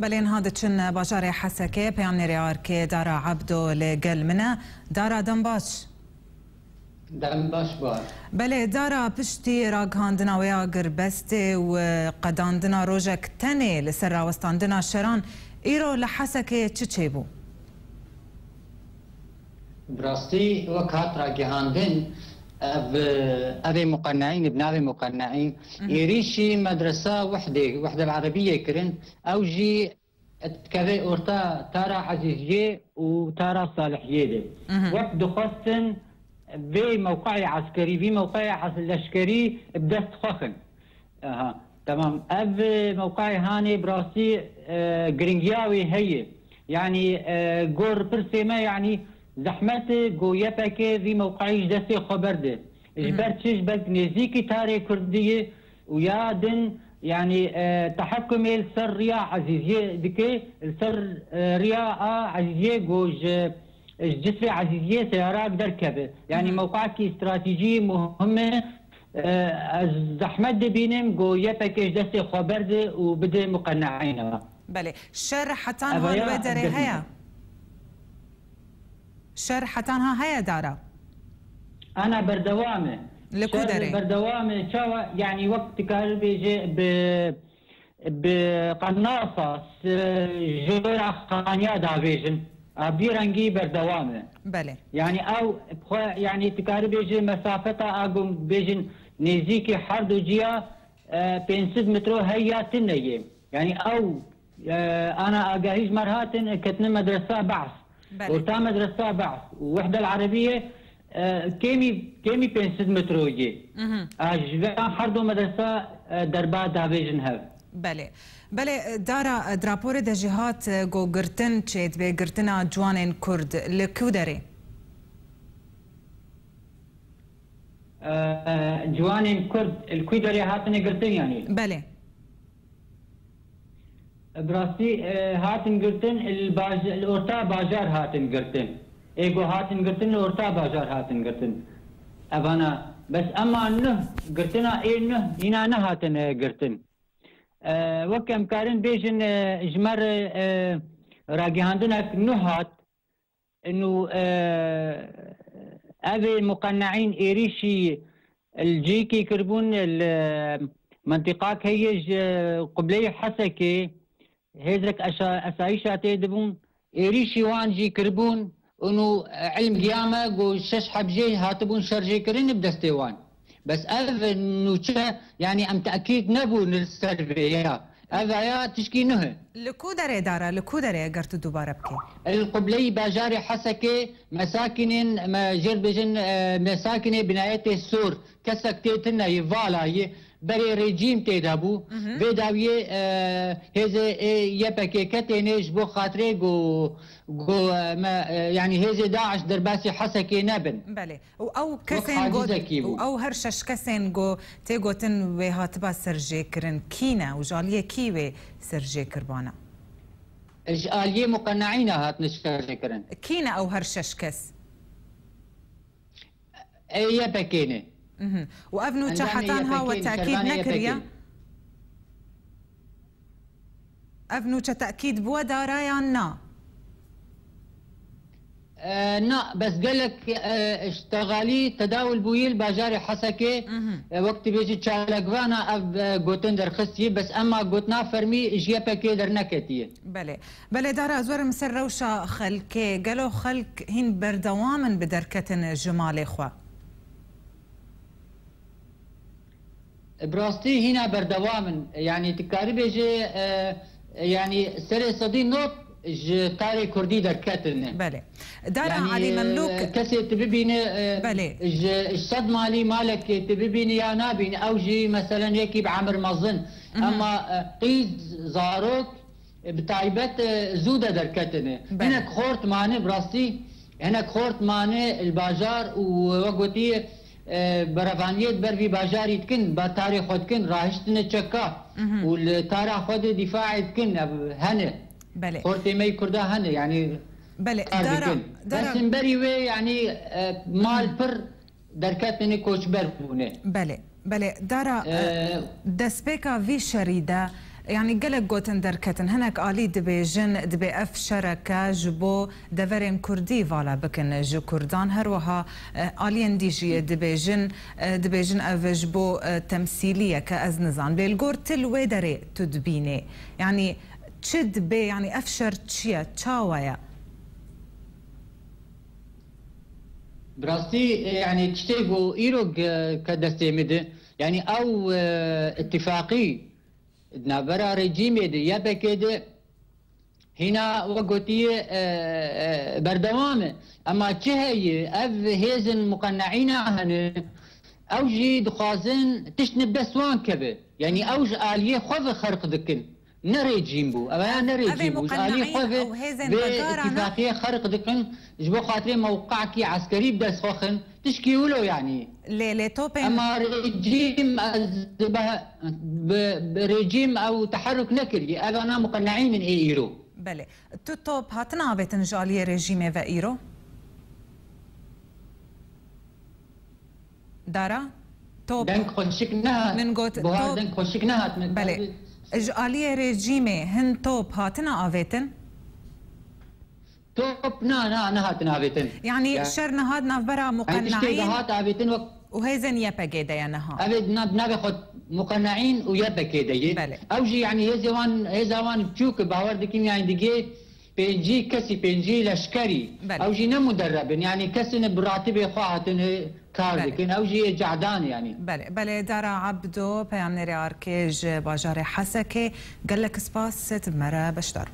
بلين هذا تشن باجاري حسكي بيعني رياركي دارا عبدو لقل منا دارا دنباش بار بله دارا پشتی راگ هاندنا ویا گربسته و قداندنا روژک تنه لسر راوستاندنا شران ایرو لحسکه چه بو؟ براستی وقت راگی هاندن أبي مقنعين بنابي مقنعين يريشي مدرسة وحدة العربية كرن أو جي تكذي أورتا تارا عزيزية وتارا صالحية وقت دخلتن في موقعي عسكري في موقعي عسكري بدست خخن تمام أب موقعي هاني براسي جرينجياوي هي يعني جور برسيما يعني زحمت گویا پکه وی موقعیش دستی خبر ده اجبرتش بك نزيكي تاري كردية ويادن يعني تحكم السر ريا عزيزية دكي السر ريا عزيزية جوج جسر عزيزية سيارات دركبه يعني موقعك استراتيجي مهمة الزحمت دي بينهم گویا پکه دستی خبر ده وبده مقنعين بله شر حتى هو الودري هيا شرحتانها هيا دارا أنا بردوامة لكودري بردوامة شو يعني وقت كان بيجي بقناصة جورا خانيا دافيجن بيرنجي بردوامة بله يعني أو يعني تكاري بيجي مسافتها أقوم بيجن نزيكي حرد وجيا 500 متر هيا تنية يعني أو أنا أجهز مرهات كتن مدرسة بعث وتا مدرسة بعث ووحدة العربية كيمي 500 متروجي أجزاء حردو مدرسة دربات دافيجن هاف بله دارا درابور ده جهات جو گرتن چید به گرتنا جوانين كرد لكودري جوانين كرد الكودري هاتن گرتن يعني بله براسي هاتن قرتن الأورتا باجار هاتن قرتن إيجو هاتن قرتن الأورتا باجار هاتن قرتن أبانا بس أما إنه قرتنا إنه هنا هاتن قرتن وكم كارن بيجن جمر راجي عندنا نهات إنه أبي مقنعين إيريشي الجيكي كربون المنطقة هيج قبلي حسكي هيدرك أسايشاتي دبون إيريشي وانجي كربون إنه علم قيامة جو شش حبجي هاتبون شرجي كرين بدستيوان بس إنه يعني أم تأكيد نبو للسرفيا هذا يا تشكي نهي لكودري دارا لكودري قرت دوباره بكي القبلي باجاري حسكي مساكن ما جربجن مساكن بناية السور كسكتيتنا يفالا بري ريجيم تيدابو بداويه هذا يبكي كتنيش بو خاطري جو ما يعني هذا داعش درباسي حسكي نبن بله او كسين جو او هرشش كسين جو تيجو تن وهاتبا سرجي كرن كينا وجاليه كيوي سرجي كربانا الجاليه مقنعين هات نشرجي كرن كينا او هرشش كس يبكيني وأبنو تحتانها والتأكيد نكريا أبنو تأكيد بوا دارايا نا نا بس قال لك اشتغالي تداول بويل باجاري حسكي وقت بيجي تشالقوانا اب قوتن در خصي بس اما قوتنا فرمي اجيا باكي در نكتيه بله دارا زور مسر روشا خلكي قالوا خلق هين بردواما بدركتن جمالي خوا براستي هنا بردوامن يعني تكاري بيجي يعني سري صدي نوت تاري كردي دركتلنا بله دارا يعني علي مملوك كسي تبيني بله الصد مالي مالك تبيني يا نابين او جي مثلا هيك بعمر مظن اما قيد زاروك بتايبت زوده دركتلنا هناك خورت ماني براستي هناك خورت ماني الباجار ووقتي برفانيت برفي باجاري تكن بتاريخ خود كن راهشتنا تشكا والتاريخ خود دفاع تكن هنا بله خورتي مي كردا هنا يعني بله دارا بس مبري يعني مال بر دركتني كوش برفونه بله دارا دسبيكا في شريده يعني قلق قوتن دركتن هناك آلي دبيجن دبي اف شركة جبو دفرين كردي فالا بكن جو كردان هروها آلين ديجي دبيجن اف جبو تمثيلية كأزنزان بالقور تلوي داري تدبيني يعني تشد بي يعني افشر تشيا تشاويا براستي يعني تشتيقو إيروغ كدستي مده يعني أو اتفاقي نابرا رجيم يدي يبكي هنا وقتي بردوامه اما تشهي اف هيزن مقنعين هن اوجي دخازن تشنب دسوان كبه يعني اوج آلية خوف خرق دكن نريجيم بو اما نريجيم بو آلية خوف باتفاقية خرق دكن جبو خاطري موقعكي عسكري بدس خوخن تشكيولو يعني لي توبين اما رجيم او تحرك نكري انا مقنعين من ايرو بله تو توب هاتنا بيتن جاليه رجيم و ايرو دارا توب دنك خشكنا من قوت توب دنك خشكنا بله جاليه رجيم هن توب هاتنا افيتن توب نا هاتنا بيتن يعني شرنا هاد نافبرا مقنعين هات ابيتن وهيزن يبا كده يا نها ابد ناخذ مقنعين ويبا كده اوجي يعني هزوان تشوك باوردكين يعني دقي بينجي كسي بينجي لشكري اوجي نمدرب يعني كسن براتبي خواهتن كاردكين اوجي جعدان يعني بله دارا عبدو بيامنري اركيج باجاري حسكي قال لك سباس ست مرة بشتر